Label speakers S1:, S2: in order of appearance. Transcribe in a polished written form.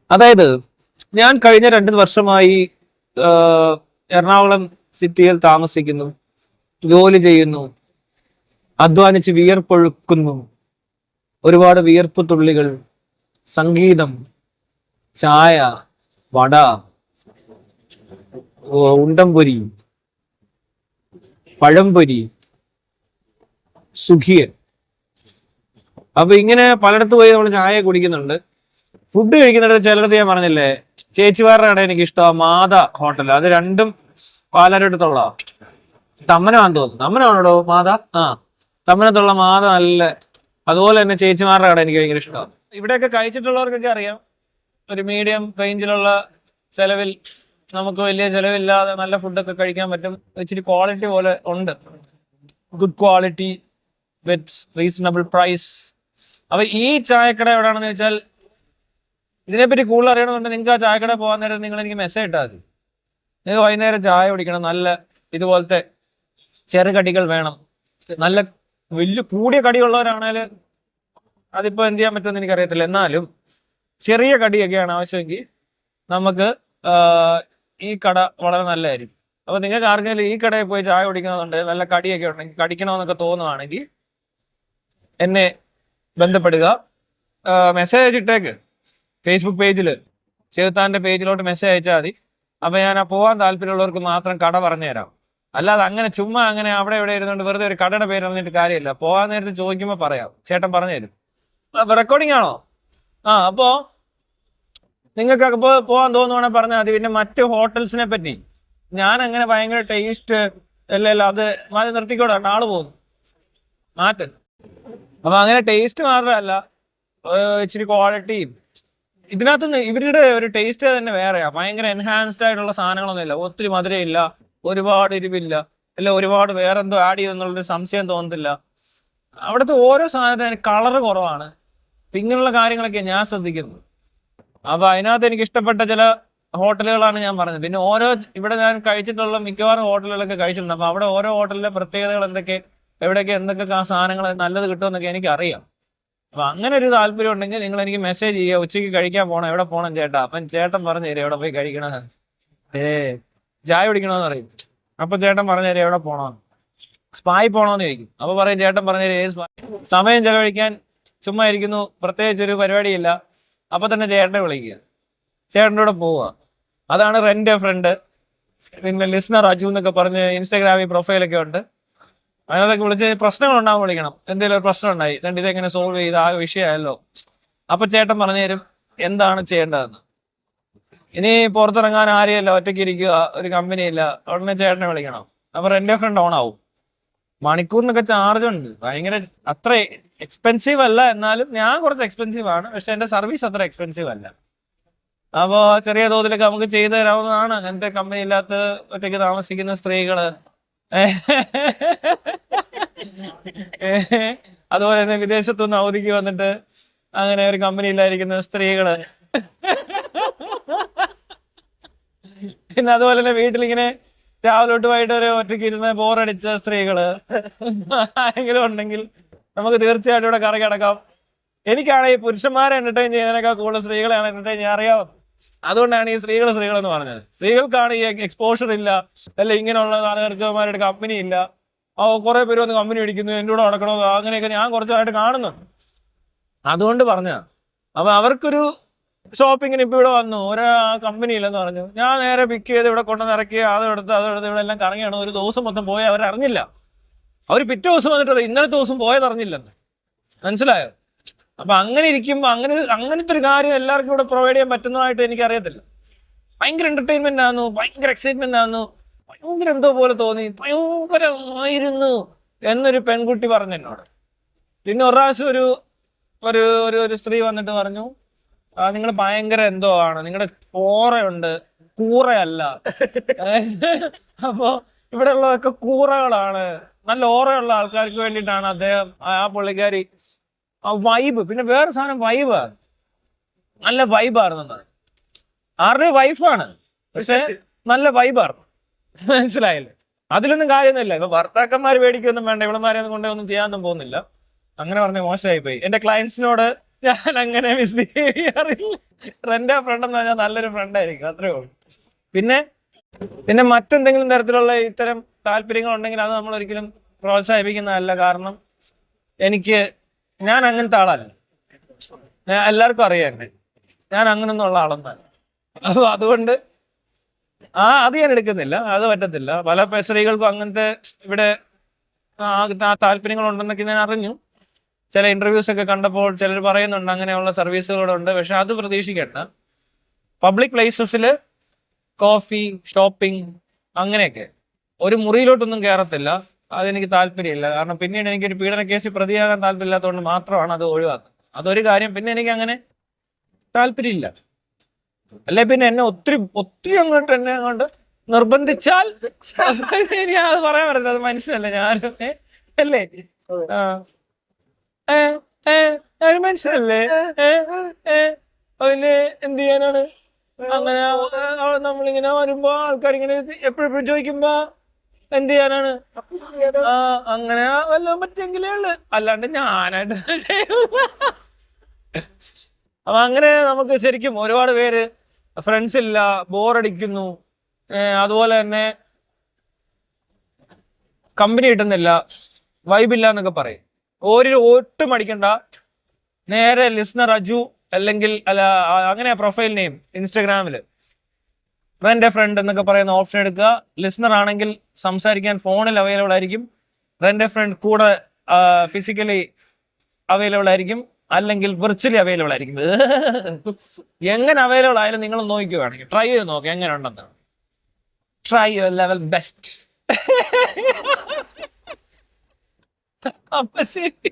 S1: അതായത് ഞാൻ കഴിഞ്ഞ 2 വർഷമായി എറണാകുളം സിറ്റിയിൽ താമസിക്കുന്നു, ജോലി ചെയ്യുന്നു, അധ്വാനിച്ച് വിയർപ്പൊഴുക്കുന്നു, ഒരുപാട് വിയർപ്പ് തുള്ളികൾ, സംഗീതം, ചായ, വട, ഉണ്ടംപൊരി, പഴംപൊരി, സുഖിയൻ. അപ്പൊ ഇങ്ങനെ പലയിടത്ത് പോയി നമ്മൾ ചായ കുടിക്കുന്നുണ്ട്. ഫുഡ് കഴിക്കുന്നിടത്ത് ചിലടത്ത് ഞാൻ പറഞ്ഞില്ലേ, ചേച്ചിമാരുടെ കട എനിക്ക് ഇഷ്ടമാണ്, മാത ഹോട്ടൽ. അത് രണ്ടും പാലാരടുത്തുള്ള തമ്മനമാണെന്ന് തോന്നുന്നു. തമ്മനാണോ മാത? ആ, തമ്മനത്തുള്ള മാത നല്ല. അതുപോലെ തന്നെ ചേച്ചിമാരുടെ കട എനിക്ക് ഭയങ്കര ഇഷ്ടമാണ്. ഇവിടെയൊക്കെ കഴിച്ചിട്ടുള്ളവർക്കൊക്കെ അറിയാം, ഒരു മീഡിയം റേഞ്ചിലുള്ള ചെലവിൽ നമുക്ക് വലിയ ചെലവില്ലാതെ നല്ല ഫുഡൊക്കെ കഴിക്കാൻ പറ്റും. ഇച്ചിരി ക്വാളിറ്റി പോലെ ഉണ്ട്, good quality with reasonable price. അപ്പൊ ഈ ചായക്കട എവിടെയാണെന്ന് വെച്ചാൽ, ഇതിനെപ്പറ്റി കൂടുതൽ അറിയണമെന്നുണ്ടെങ്കിൽ നിങ്ങൾക്ക് ആ ചായക്കട പോകാൻ നേരം നിങ്ങൾ എനിക്ക് മെസ്സേജ് ഇട്ടാൽ മതി. നിങ്ങൾക്ക് വൈകുന്നേരം ചായ കുടിക്കണം, നല്ല ഇതുപോലത്തെ ചെറുകടികൾ വേണം. നല്ല വലിയ കൂടിയ കടിയുള്ളവരാണെങ്കിൽ അതിപ്പോൾ എന്ത് ചെയ്യാൻ പറ്റുമെന്ന് എനിക്കറിയത്തില്ല. എന്നാലും ചെറിയ കടിയൊക്കെയാണ് ആവശ്യമെങ്കിൽ നമുക്ക് ഈ കട വളരെ നല്ലതായിരിക്കും. അപ്പോൾ നിങ്ങൾക്ക് ആർക്കെങ്കിലും ഈ കടയിൽ പോയി ചായ കുടിക്കണമെന്നുണ്ടെങ്കിൽ, നല്ല കടിയൊക്കെ ഉണ്ടെങ്കിൽ, കടിക്കണമെന്നൊക്കെ തോന്നുവാണെങ്കിൽ എന്നെ ബന്ധപ്പെടുക. മെസ്സേജ് ഇട്ടേക്ക് ഫേസ്ബുക്ക് പേജിൽ, ചെറുത്താൻ്റെ പേജിലോട്ട് മെസ്സേജ് അയച്ചാൽ മതി. അപ്പോൾ ഞാൻ പോകാൻ താല്പര്യമുള്ളവർക്ക് മാത്രം കട പറഞ്ഞുതരാം. അല്ലാതെ അങ്ങനെ ചുമ്മാ അങ്ങനെ അവിടെ ഇവിടെ ഇരുന്നുകൊണ്ട് വെറുതെ ഒരു കടയുടെ പേര് പറഞ്ഞിട്ട് കാര്യമില്ല. പോകാൻ നേരത്തെ ചോദിക്കുമ്പോൾ പറയാം, ചേട്ടൻ പറഞ്ഞു തരും. റെക്കോർഡിംഗ് ആണോ? ആ, അപ്പോൾ നിങ്ങൾക്ക് അപ്പോൾ പോകാൻ തോന്നുവാണെങ്കിൽ പറഞ്ഞാൽ മതി. പിന്നെ മറ്റ് ഹോട്ടൽസിനെ പറ്റി ഞാൻ അങ്ങനെ ഭയങ്കര ടേസ്റ്റ് അല്ലല്ലോ, അത് മാറ്റി നിർത്തിക്കോട്ടെ, ആള് പോകുന്നു, മാറ്റ്. അപ്പൊ അങ്ങനെ ടേസ്റ്റ് മാത്രമല്ല, ഇച്ചിരി ക്വാളിറ്റിയും ഇതിനകത്തുനിന്ന് ഇവരുടെ ഒരു ടേസ്റ്റ് തന്നെ വേറെയാ. ഭയങ്കര എൻഹാൻസ്ഡ് ആയിട്ടുള്ള സാധനങ്ങളൊന്നും ഇല്ല, ഒത്തിരി മധുരമില്ല, ഒരുപാട് എരിവില്ല, അല്ല ഒരുപാട് വേറെ എന്തോ ആഡ് ചെയ്തെന്നുള്ളൊരു സംശയം തോന്നത്തില്ല. അവിടുത്തെ ഓരോ സാധനത്തിന് കളറ് കുറവാണ്. ഇങ്ങനെയുള്ള കാര്യങ്ങളൊക്കെ ഞാൻ ശ്രദ്ധിക്കുന്നത്. അപ്പൊ അതിനകത്ത് എനിക്ക് ഇഷ്ടപ്പെട്ട ചില ഹോട്ടലുകളാണ് ഞാൻ പറഞ്ഞത്. പിന്നെ ഓരോ ഇവിടെ ഞാൻ കഴിച്ചിട്ടുള്ള മിക്കവാറും ഹോട്ടലുകളൊക്കെ കഴിച്ചിട്ടുണ്ട്. അപ്പൊ അവിടെ ഓരോ ഹോട്ടലിലെ പ്രത്യേകതകൾ എന്തൊക്കെ, എവിടെയൊക്കെ എന്തൊക്കെ സാധനങ്ങൾ നല്ലത് കിട്ടുമെന്നൊക്കെ എനിക്ക് അറിയാം. അപ്പൊ അങ്ങനെ ഒരു താല്പര്യം ഉണ്ടെങ്കിൽ നിങ്ങൾ എനിക്ക് മെസ്സേജ് ചെയ്യുക, ഉച്ചയ്ക്ക് കഴിക്കാൻ പോകണം, എവിടെ പോകണം ചേട്ടാ. അപ്പം ചേട്ടൻ പറഞ്ഞു തരും എവിടെ പോയി കഴിക്കണം. ചായ കുടിക്കണമെന്ന് പറയും. അപ്പൊ ചേട്ടൻ പറഞ്ഞു തരും എവിടെ പോകണം. സ്പായി പോകണമെന്ന് ചോദിക്കും. അപ്പൊ പറയും ചേട്ടൻ പറഞ്ഞു തരും ഏത് സ്പാ. സമയം ചെലവഴിക്കാൻ ചുമ്മാ ഇരിക്കുന്നു, പ്രത്യേകിച്ചൊരു പരിപാടിയില്ല, അപ്പൊ തന്നെ ചേട്ടനെ വിളിക്കുക, ചേട്ടൻ്റെ കൂടെ പോവുക. അതാണ് റെന്റ് എ ഫ്രണ്ട്. പിന്നെ ലിസ്ണർ അജു എന്നൊക്കെ പറഞ്ഞ് ഇൻസ്റ്റാഗ്രാമിൽ പ്രൊഫൈലൊക്കെ ഉണ്ട്. അതിനകത്തൊക്കെ വിളിച്ച് പ്രശ്നങ്ങൾ ഉണ്ടാവും, വിളിക്കണം. എന്തെങ്കിലും ഒരു പ്രശ്നം ഉണ്ടായി, എന്നിട്ട് ഇതെങ്ങനെ സോൾവ് ചെയ്ത് ആ വിഷയമായല്ലോ, അപ്പൊ ചേട്ടൻ പറഞ്ഞു തരും എന്താണ് ചെയ്യേണ്ടതെന്ന്. ഇനി പുറത്തിറങ്ങാൻ ആരെയല്ല, ഒറ്റയ്ക്ക് ഇരിക്കുക, ഒരു കമ്പനി ഇല്ല, ഉടനെ ചേട്ടനെ വിളിക്കണം. അപ്പൊ റെന്റ് എ ഫ്രണ്ട് ഓൺ ആവും. മണിക്കൂറിനൊക്കെ ചാർജ് ഉണ്ട്, ഭയങ്കര അത്ര എക്സ്പെൻസീവ് അല്ല, എന്നാലും ഞാൻ കുറച്ച് എക്സ്പെൻസീവ് ആണ്, പക്ഷെ എന്റെ സർവീസ് അത്ര എക്സ്പെൻസീവ് അല്ല. അപ്പോൾ ചെറിയ തോതിലൊക്കെ നമുക്ക് ചെയ്തു തരാവുന്നതാണ്. അങ്ങനത്തെ കമ്പനി ഇല്ലാത്ത ഒറ്റയ്ക്ക് താമസിക്കുന്ന സ്ത്രീകള്, അതുപോലെ തന്നെ വിദേശത്തുനിന്ന് അവധിക്ക് വന്നിട്ട് അങ്ങനെ ഒരു കമ്പനി ഇല്ലായിരിക്കുന്ന സ്ത്രീകള്, പിന്നെ അതുപോലെ തന്നെ വീട്ടിലിങ്ങനെ രാവിലെ തൊട്ട് വൈകിട്ട് വരെ ഒറ്റയ്ക്ക് ഇരുന്ന് ബോറടിച്ച സ്ത്രീകള് ആരെങ്കിലും ഉണ്ടെങ്കിൽ നമുക്ക് തീർച്ചയായിട്ടും ഇവിടെ കറ കിടക്കാം. എനിക്കാണെങ്കിൽ പുരുഷന്മാരെ എന്റർടൈൻ ചെയ്യുന്നതിനേക്കാൾ കൂടുതൽ സ്ത്രീകളെയാണ് എന്റർടൈൻ ചെയ്യാൻ അറിയാവും. അതുകൊണ്ടാണ് ഈ സ്ത്രീകൾ എന്ന് പറഞ്ഞത്. സ്ത്രീകൾക്കാണ് ഈ എക്സ്പോഷർ ഇല്ല, അല്ല ഇങ്ങനെയുള്ള നാലുകർച്ചവന്മാരുടെ കമ്പനി ഇല്ല. കുറെ പേര് വന്ന് കമ്പനി അടിക്കുന്നു, എൻ്റെ കൂടെ നടക്കണോ, അങ്ങനെയൊക്കെ ഞാൻ കുറച്ചായിട്ട് കാണുന്നു. അതുകൊണ്ട് പറഞ്ഞ. അപ്പൊ അവർക്കൊരു ഷോപ്പിങ്ങിന് ഇപ്പൊ ഇവിടെ വന്നു, ഒരു കമ്പനി ഇല്ലെന്ന് പറഞ്ഞു. ഞാൻ നേരെ പിക്ക് ചെയ്ത് ഇവിടെ കൊണ്ടുവന്ന് ഇറക്കി, അതെടുത്ത് ഇവിടെ എല്ലാം കറങ്ങിയാണ്. ഒരു ദിവസം മൊത്തം പോയി അവരറിഞ്ഞില്ല. അവർ പിറ്റേ ദിവസം വന്നിട്ട് ഇന്നലത്തെ ദിവസം പോയതറിഞ്ഞില്ലെന്ന്. മനസ്സിലായോ? അപ്പൊ അങ്ങനെ ഇരിക്കുമ്പോ അങ്ങനത്തെ ഒരു കാര്യം എല്ലാവർക്കും ഇവിടെ പ്രൊവൈഡ് ചെയ്യാൻ പറ്റുന്നതായിട്ട് എനിക്ക് അറിയത്തില്ല. ഭയങ്കര എന്റർടൈൻമെന്റ് ആയിരുന്നു, ഭയങ്കര എക്സൈറ്റ്മെന്റ് ആയിരുന്നു, ഭയങ്കര എന്തോ പോലെ തോന്നി, ഭയങ്കരമായിരുന്നു എന്നൊരു പെൺകുട്ടി പറഞ്ഞു എന്നോട്. പിന്നെ ഒരു പ്രാവശ്യം ഒരു സ്ത്രീ വന്നിട്ട് പറഞ്ഞു, നിങ്ങൾ ഭയങ്കര എന്തോ ആണ്, നിങ്ങളുടെ ഓറയുണ്ട്, കൂറയല്ല. അപ്പോ ഇവിടെ ഉള്ളതൊക്കെ കൂറകളാണ്, നല്ല ഓറയുള്ള ആൾക്കാർക്ക് വേണ്ടിയിട്ടാണ് അദ്ദേഹം, ആ പുള്ളിക്കാരി. ആ വൈബ്, പിന്നെ വേറെ സാധനം വൈബ്, നല്ല വൈബായിരുന്നു. ആരുടെയും വൈഫാണ്, പക്ഷെ നല്ല വൈബായിരുന്നു. മനസ്സിലായില്ലേ? അതിലൊന്നും കാര്യമൊന്നുമില്ല. ഇപ്പൊ ഭർത്താക്കന്മാർ പേടിക്കൊന്നും വേണ്ട, ഇവളമാരെ കൊണ്ട് ഒന്നും ചെയ്യാനൊന്നും പോകുന്നില്ല. അങ്ങനെ പറഞ്ഞ മോശമായി പോയി. എന്റെ ക്ലയൻസിനോട് ഞാൻ അങ്ങനെ മിസ്ബിഹേവ് ചെയ്യാറില്ല. ഫ്രണ്ട് എന്ന് പറഞ്ഞാൽ നല്ലൊരു ഫ്രണ്ടായിരിക്കും, അത്രേ ഉള്ളൂ. പിന്നെ പിന്നെ മറ്റെന്തെങ്കിലും തരത്തിലുള്ള ഇത്തരം താല്പര്യങ്ങൾ ഉണ്ടെങ്കിൽ അത് നമ്മൾ ഒരിക്കലും പ്രോത്സാഹിപ്പിക്കുന്നതല്ല. കാരണം ഞാൻ അങ്ങനത്തെ ആളല്ല. എല്ലാവർക്കും അറിയാം എന്നെ, ഞാൻ അങ്ങനൊന്നും ഉള്ള ആളൊന്നല്ല. അപ്പൊ അതുകൊണ്ട് അത് ഞാൻ എടുക്കുന്നില്ല, അത് പറ്റത്തില്ല. പല സ്ത്രീകൾക്കും അങ്ങനത്തെ ഇവിടെ താല്പര്യങ്ങൾ ഉണ്ടെന്നൊക്കെ ഞാൻ അറിഞ്ഞു. ചില ഇന്റർവ്യൂസ് ഒക്കെ കണ്ടപ്പോൾ ചിലർ പറയുന്നുണ്ട് അങ്ങനെയുള്ള സർവീസുകളുണ്ട്. പക്ഷെ അത് പ്രതീക്ഷിക്കേണ്ട. പബ്ലിക് പ്ലേസസിൽ കോഫി, ഷോപ്പിംഗ്, അങ്ങനെയൊക്കെ ഒരു മുറിയിലോട്ടൊന്നും കയറത്തില്ല. അതെനിക്ക് താല്പര്യമില്ല. കാരണം പിന്നീട് എനിക്കൊരു പീഡന കേസിൽ പ്രതിയാകാൻ താല്പര്യമില്ലാത്തതുകൊണ്ട് മാത്രമാണ് അത് ഒഴിവാക്കുന്നത്. അതൊരു കാര്യം. പിന്നെ എനിക്ക് അങ്ങനെ താല്പര്യമില്ല. അല്ലെ പിന്നെ എന്നെ ഒത്തിരി അങ്ങോട്ട് നിർബന്ധിച്ചാൽ ഇനി അത് പറയാൻ പറ്റില്ല. അത് മനുഷ്യനല്ല ഞാനും, അല്ലേ? മനുഷ്യനല്ലേ? പിന്നെ എന്ത് ചെയ്യാനാണ്? അങ്ങനെ നമ്മളിങ്ങനെ വരുമ്പോ ആൾക്കാരിങ്ങനെ എപ്പോഴും ചോദിക്കുമ്പോ എന്ത് ചെയ്യാനാണ്? അങ്ങനെ വല്ലതും പറ്റിയെങ്കിലേ ഉള്ളു, അല്ലാണ്ട് ഞാനായിട്ട് അപ്പൊ അങ്ങനെ നമുക്ക് ശരിക്കും ഒരുപാട് പേര് ഫ്രണ്ട്സ് ഇല്ല, ബോറടിക്കുന്നു, അതുപോലെ തന്നെ കമ്പനി കിട്ടുന്നില്ല, വൈബില്ല എന്നൊക്കെ പറയും. ഒട്ടും അടിക്കണ്ട. നേരെ ലിസ്ണർ അജു അല്ലെങ്കിൽ അങ്ങനെ പ്രൊഫൈൽ നെയിം ഇൻസ്റ്റഗ്രാമില് ഫ്രണ്ട് എന്നൊക്കെ പറയുന്ന ഓപ്ഷൻ എടുക്കുക. ലിസ്ണർ ആണെങ്കിൽ സംസാരിക്കാൻ ഫോണിൽ അവൈലബിൾ ആയിരിക്കും. ഫ്രണ്ട് കൂടെ ഫിസിക്കലി അവൈലബിൾ ആയിരിക്കും, അല്ലെങ്കിൽ വിർച്വലി അവൈലബിൾ ആയിരിക്കും. എങ്ങനെ അവൈലബിൾ ആയാലും നിങ്ങൾ നോക്കുകയാണെങ്കിൽ ട്രൈ ചെയ്ത് നോക്കുക എങ്ങനെ ഉണ്ടെന്ന്. Try your level best. അപ്പൊ ശരി.